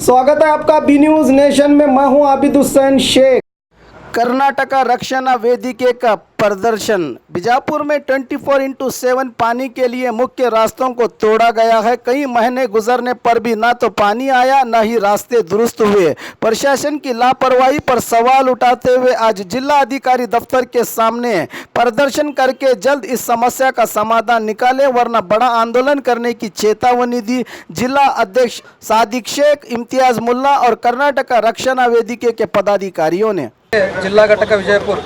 स्वागत है आपका बी न्यूज नेशन में। मैं हूं आबिद हुसैन शेख। कर्नाटक रक्षण वेदिके का प्रदर्शन। बीजापुर में 24/7 पानी के लिए मुख्य रास्तों को तोड़ा गया है। कई महीने गुजरने पर भी ना तो पानी आया न ही रास्ते दुरुस्त हुए। प्रशासन की लापरवाही पर सवाल उठाते हुए आज जिला अधिकारी दफ्तर के सामने प्रदर्शन करके जल्द इस समस्या का समाधान निकाले वरना बड़ा आंदोलन करने की चेतावनी दी। जिला अध्यक्ष सादिक शेख, इम्तियाज मुल्ला और कर्नाटक रक्षण वेदिके के पदाधिकारियों ने ಜಿಲ್ಲಾ ಘಟಕ ವಿಜಯಪುರ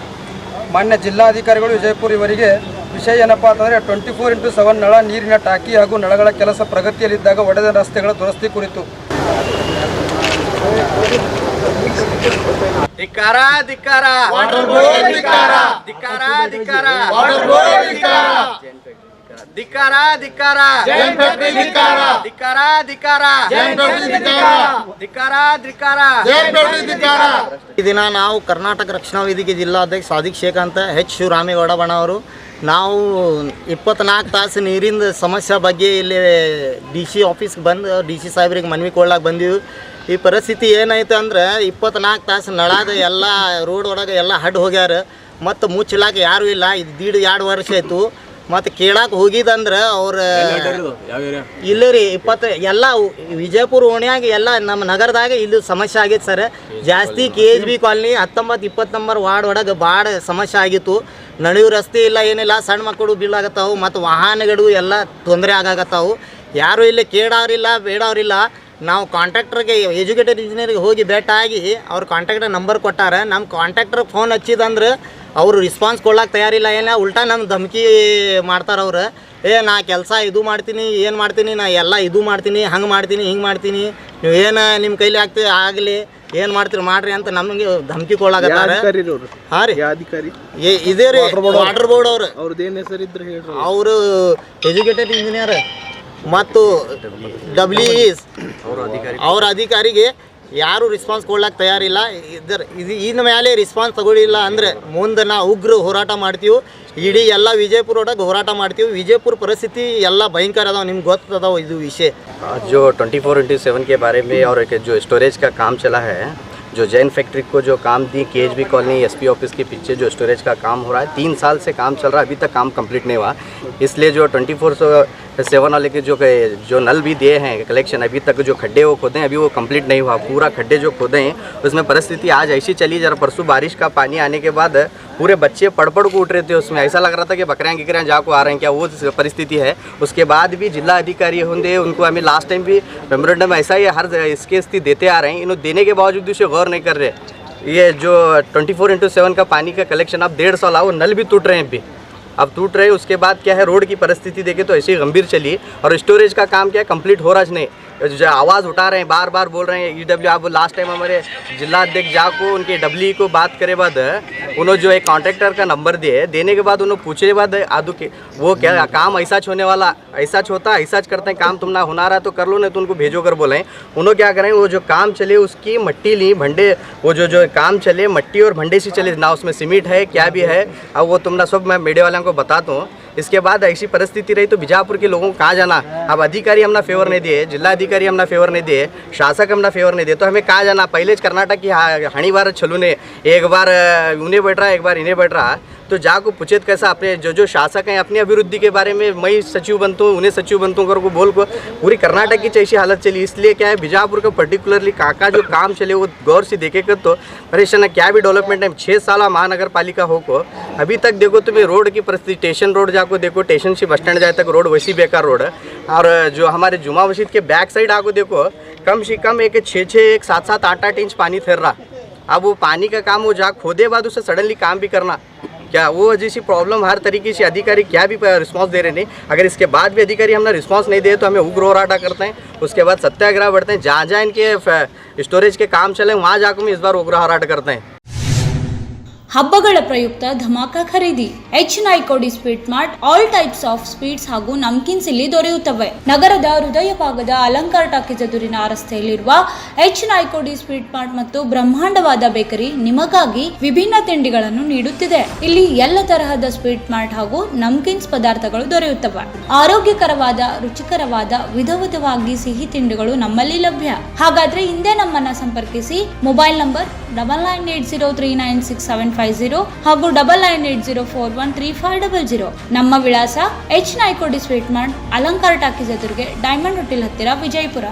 ಮಾನ್ಯ ಜಿಲ್ಲಾಧಿಕಾರಿಗಳು ವಿಜಯಪುರ ಇವರಿಗೆ ವಿಷಯ ಏನಪ್ಪಾ ಅಂತಂದರೆ 24/7 ನಳ ನೀರಿನ ಟಾಕಿ ಹಾಗೂ ನಳಗಳ ಕೆಲಸ ಪ್ರಗತಿಯಲ್ಲಿದ್ದಾಗ ಒಡೆದ ರಸ್ತೆಗಳ ದುರಸ್ತಿ ಕುರಿತು ಧಿಕ್ಕಾರ ಧಿಕ್ಕಾರ ವಾಟರ್ ಬೋರ್ಡ್ ಧಿಕ್ಕಾರ ಧಿಕ್ಕಾರ ಧಿಕ್ಕಾರ ವಾಟರ್ ಬೋರ್ಡ್ ಧಿಕ್ಕಾರ ಧಿಕ್ಕಾರ ಧಿಕ್ಕಾರ ಜೈನ್ ಫ್ಯಾಕ್ಟರಿ ಧಿಕ್ಕಾರ ಧಿಕ್ಕಾರ ಧಿಕ್ಕಾರ ಜೈನ್ ಫ್ಯಾಕ್ಟರಿ ಧಿಕ್ಕಾರ ಧಿಕ್ಕಾರ ಧಿಕ್ಕಾರ ಜೈನ್ ಫ್ಯಾಕ್ಟರಿ ಧಿಕ್ಕಾರ। ಈ ದಿನ ನಾವು ಕರ್ನಾಟಕ ರಕ್ಷಣಾ ವೇದಿಕೆ ಜಿಲ್ಲಾಧ್ಯಕ್ಷ ಸಾದಿಕ್ ಶೇಖ್ ಅಂತ ಎಚ್ ಶಿವರಾಮೇಗೌಡ ಬಣವರು ನಾವು 24 ತಾಸು ನೀರಿನ ಸಮಸ್ಯೆ ಬಗ್ಗೆ ಇಲ್ಲಿ DC ಆಫೀಸ್ಗೆ ಬಂದು DC ಸಾಹೇಬ್ರಿಗೆ ಮನವಿ ಕೊಡ್ಲಾಕ ಬಂದೀವಿ। ಈ ಪರಿಸ್ಥಿತಿ ಏನಾಯ್ತು ಅಂದ್ರೆ 24 ತಾಸು ನಳಾದ ಎಲ್ಲ ರೋಡ್ ಒಳಗೆ ಎಲ್ಲ ಹಡ್ ಹೋಗ್ಯಾರ ಮತ್ತು ಮುಚ್ಚಲಾಕ ಯಾರೂ ಇಲ್ಲ। ಇದು 2 ವರ್ಷ ಆಯಿತು ಮತ್ತು ಕೇಳಕ್ಕೆ ಹೋಗಿದಂದ್ರೆ ಅವ್ರು ಇಲ್ಲ ರೀ 20 ಎಲ್ಲ ವಿಜಯಪುರ ಓಣ್ಯಾಗ ಎಲ್ಲ ನಮ್ಮ ನಗರದಾಗ ಇಲ್ಲಿ ಸಮಸ್ಯೆ ಆಗೈತೆ ಸರ್। ಜಾಸ್ತಿ KHB ಕಾಲನಿ 19-20 ನಂಬರ್ ವಾರ್ಡ್ ಒಳಗೆ ಭಾಳ ಸಮಸ್ಯೆ ಆಗಿತ್ತು। ನಡೆಯೋ ರಸ್ತೆ ಇಲ್ಲ ಏನಿಲ್ಲ, ಸಣ್ಣ ಮಕ್ಕಳು ಬೀಳಾಗತ್ತಾವು ಮತ್ತು ವಾಹನಗಳು ಎಲ್ಲ ತೊಂದರೆ ಆಗಾಗತ್ತಾವು। ಯಾರೂ ಇಲ್ಲಿ ಕೇಳೋರಿಲ್ಲ ಬೇಡವ್ರಿಲ್ಲ। ನಾವು ಕಾಂಟ್ರಾಕ್ಟರ್ಗೆ ಎಜುಕೇಟೆಡ್ ಇಂಜಿನಿಯರ್ಗೆ ಹೋಗಿ ಭೇಟಾಗಿ ಅವ್ರ ಕಾಂಟ್ರಾಕ್ಟರ್ ನಂಬರ್ ಕೊಟ್ಟಾರ। ನಮ್ಮ ಕಾಂಟ್ರಾಕ್ಟರ್ಗೆ ಫೋನ್ ಹಚ್ಚಿದಂದ್ರೆ ಅವರು ರಿಸ್ಪಾನ್ಸ್ ಕೊಡ್ಲಾಕ್ಕೆ ತಯಾರಿಲ್ಲ, ಏನ ಉಲ್ಟಾ ನಮ್ಮ ಧಮಕಿ ಮಾಡ್ತಾರೆ ಅವ್ರು। ನಾ ಕೆಲಸ ಇದು ಮಾಡ್ತೀನಿ, ಏನು ಮಾಡ್ತೀನಿ, ನಾ ಎಲ್ಲ ಇದು ಮಾಡ್ತೀನಿ, ಹಂಗೆ ಮಾಡ್ತೀನಿ, ಹಿಂಗೆ ಮಾಡ್ತೀನಿ, ನೀವು ಏನು ನಿಮ್ಮ ಕೈಲಿ ಆಗ್ತದೆ ಆಗಲಿ, ಏನು ಮಾಡ್ತೀರಿ ಮಾಡ್ರಿ ಅಂತ ನಮಗೆ ಧಮಕಿ ಕೊಡ್ಲಾಕತ್ತಾರೆ। ಹಾಂ ರೀ ಇದೇ ರೀ ವಾಟರ್ ಬೋರ್ಡ್ ಅವರು ಅವ್ರದ್ದೇನು ಹೆಸರಿದ್ರೆ ಹೇಳ್ರಿ। ಅವರು ಎಜುಕೇಟೆಡ್ ಇಂಜಿನಿಯರ್ ಮತ್ತು WEs ಅವ್ರ ಅಧಿಕಾರಿಗೆ ಯಾರು ರೆಸ್ಪಾನ್ಸ್ ಕೊಡ್ಲಾಕ ತಯಾರಿಲ್ಲ। ಇನ್ನು ಮೇಲೆ ರೆಸ್ಪಾನ್ಸ್ ತಗೊಳ್ಳಿಲ್ಲ ಅಂದರೆ ಮುಂದೆ ನಾವು ಉಗ್ರ ಹೋರಾಟ ಮಾಡ್ತೀವಿ। ಇಡೀ ಎಲ್ಲ ವಿಜಯಪುರ ಒಳಗೆ ಹೋರಾಟ ಮಾಡ್ತೀವಿ। ವಿಜಯಪುರ ಪರಿಸ್ಥಿತಿ ಎಲ್ಲ ಭಯಂಕರ ಅದಾವೆ, ನಿಮ್ಗೆ ಗೊತ್ತದಾವ ಇದು ವಿಷಯ। जो 24/7 के बारे में और जो स्टोरेज का काम चला है, जो जैन फैक्ट्री को जो काम दी KHB कॉलोनी SP ऑफिस के पीछे जो स्टोरेज का काम हो रहा है, 3 साल से काम चल रहा है, अभी तक काम कंप्लीट नहीं हुआ। इसलिए जो 24/7 वाले के जो नल भी दिए हैं कलेक्शन, अभी तक जो खड्डे वो खोदे हैं अभी वो कंप्लीट नहीं हुआ। पूरा खड्डे जो खोदे हैं उसमें परिस्थिति आज ऐसी चली, जरा परसों बारिश का पानी आने के बाद पूरे बच्चे पड़ को उठ रहे थे। उसमें ऐसा लग रहा था कि बकरियाँ गिकरियाँ जाको आ रहे हैं, क्या वो परिस्थिति है। उसके बाद भी जिला अधिकारी होंगे उनको हमें लास्ट टाइम भी मेमोरेंडम ऐसा ही हर इसके स्थिति देते आ रहे हैं। इन्होंने देने के बावजूद उसे गौर नहीं कर रहे। ये जो 24/7 का पानी का कलेक्शन अब 1.5 साल वो नल भी टूट रहे हैं, अभी अब टूट रहे। उसके बाद क्या है, रोड की परिस्थिति देखे तो ऐसी गंभीर चली। और स्टोरेज का काम क्या है, कंप्लीट हो रहा नहीं। जो आवाज़ उठा रहे हैं, बार बार बोल रहे हैं EW। आप लास्ट टाइम हमारे जिला अध्यक्ष जाको उनके WE को बात करे बाद उन्होंने जो एक कॉन्ट्रैक्टर का नंबर दिए, देने के बाद उन्होंने पूछे बाद आदू के वो क्या काम ऐसा होने वाला, ऐसा होता ऐसा करते हैं काम, तुम ना होना रहा तो कर लो, नहीं तो उनको भेजो कर बोले। उन्होंने क्या करें, वो जो काम चले उसकी मट्टी ली, भंडे वो जो काम चले मट्टी और भंडे से चले ना, उसमें सीमेंट है क्या भी है। अब वो तुम ना सब मैं मीडिया वालों को बताता हूँ। इसके बाद ऐसी परिस्थिति रही तो बीजापुर के लोगों को कहाँ जाना। अब अधिकारी हमने फेवर नहीं दिए, जिला अधिकारी हमने फेवर नहीं दिए, शासक हमने फेवर नहीं दिए, तो हमें कहाँ जाना। पहले कर्नाटक की हणी बार छलू ने एक बार उन्हें बैठ रहा, एक बार इन्हें बैठ रहा, तो जाको पूछे कैसा अपने जो शासक हैं अपनी अभिवृद्धि के बारे में मैं सचिव बनता हूँ, उन्हें सचिव बनता हूँ कर को बोल को पूरी कर्नाटक की ऐसी हालत चली। इसलिए क्या है, बीजापुर का पर्टिकुलरली काका जो काम चले वो गौर से देखे कर तो परेशान है। क्या भी डेवलपमेंट है 6 साल महानगर पालिका हो को अभी तक देखो तुम्हें रोड की परिस्थिति, स्टेशन रोड जाको देखो, स्टेशन से बस स्टैंड जाए तक रोड वैसी बेकार रोड है। और जो हमारे जुमा मस्जिद के बैक साइड आको देखो, कम से कम 7-7, 8-8 इंच पानी ठहर रहा। अब वो पानी का काम वो जा खोदे बाद उसे सडनली काम भी करना, क्या वो जैसी प्रॉब्लम हर तरीके से अधिकारी क्या भी रिस्पांस दे रहे नहीं। अगर इसके बाद भी अधिकारी हमने रिस्पांस नहीं दिए तो हमें उग्र होराटा करते हैं। उसके बाद सत्याग्रह बढ़ते हैं, जहाँ जहाँ इनके स्टोरेज के काम चले वहाँ जाकर हम इस बार उग्र होराटा करते हैं। ಹಬ್ಬಗಳ ಪ್ರಯುಕ್ತ ಧಮಾಕ ಖರೀದಿ. H Naikodi sweet mart all types of sweets ಹಾಗೂ ನಮ್ಕಿನ್ಸ್ ಇಲ್ಲಿ ದೊರೆಯುತ್ತವೆ. ನಗರದ ಹೃದಯ ಭಾಗದ ಅಲಂಕಾರ ಟಾಕೀಸ್ ಎದುರಿನ ರಸ್ತೆಯಲ್ಲಿರುವ ಎಚ್ ನಾಯ್ಕೋಡಿ ಸ್ವೀಟ್ ಮಾರ್ಟ್ ಮತ್ತು ಬ್ರಹ್ಮಾಂಡವಾದ ಬೇಕರಿ ನಿಮಗಾಗಿ ವಿಭಿನ್ನ ತಿಂಡಿಗಳನ್ನು ನೀಡುತ್ತಿದೆ. ಇಲ್ಲಿ ಎಲ್ಲ ತರಹದ ಸ್ವೀಟ್ ಮಾರ್ಟ್ ಹಾಗೂ ನಮ್ಕಿನ್ಸ್ ಪದಾರ್ಥಗಳು ದೊರೆಯುತ್ತವೆ. ಆರೋಗ್ಯಕರವಾದ, ರುಚಿಕರವಾದ, ವಿಧವಾಗಿ ಸಿಹಿ ತಿಂಡಿಗಳು ನಮ್ಮಲ್ಲಿ ಲಭ್ಯ. ಹಾಗಾದ್ರೆ ಹಿಂದೆ ನಮ್ಮನ್ನ ಸಂಪರ್ಕಿಸಿ. ಮೊಬೈಲ್ ನಂಬರ್ 9980396750 ಹಾಗೂ 9980413500. ನಮ್ಮ ವಿಳಾಸ H Naikodi sweet mart, Alankar talkies ಎದುರಿಗೆ, ಡೈಮಂಡ್ ಹೋಟೆಲ್ ಹತ್ತಿರ, ವಿಜಯಪುರ.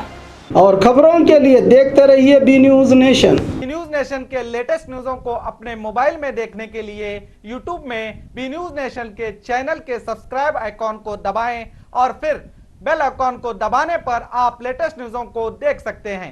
और खबरों के लिए देखते रहिए B news nation. News nation के लेटेस्ट न्यूज़ों को अपने मोबाइल में देखने के लिए यूट्यूब में बी न्यूज नेशन के चैनल के सब्सक्राइब आइकॉन को दबाएं और फिर बेल आइकॉन को दबाने पर आप लेटेस्ट न्यूज़ों को देख सकते हैं।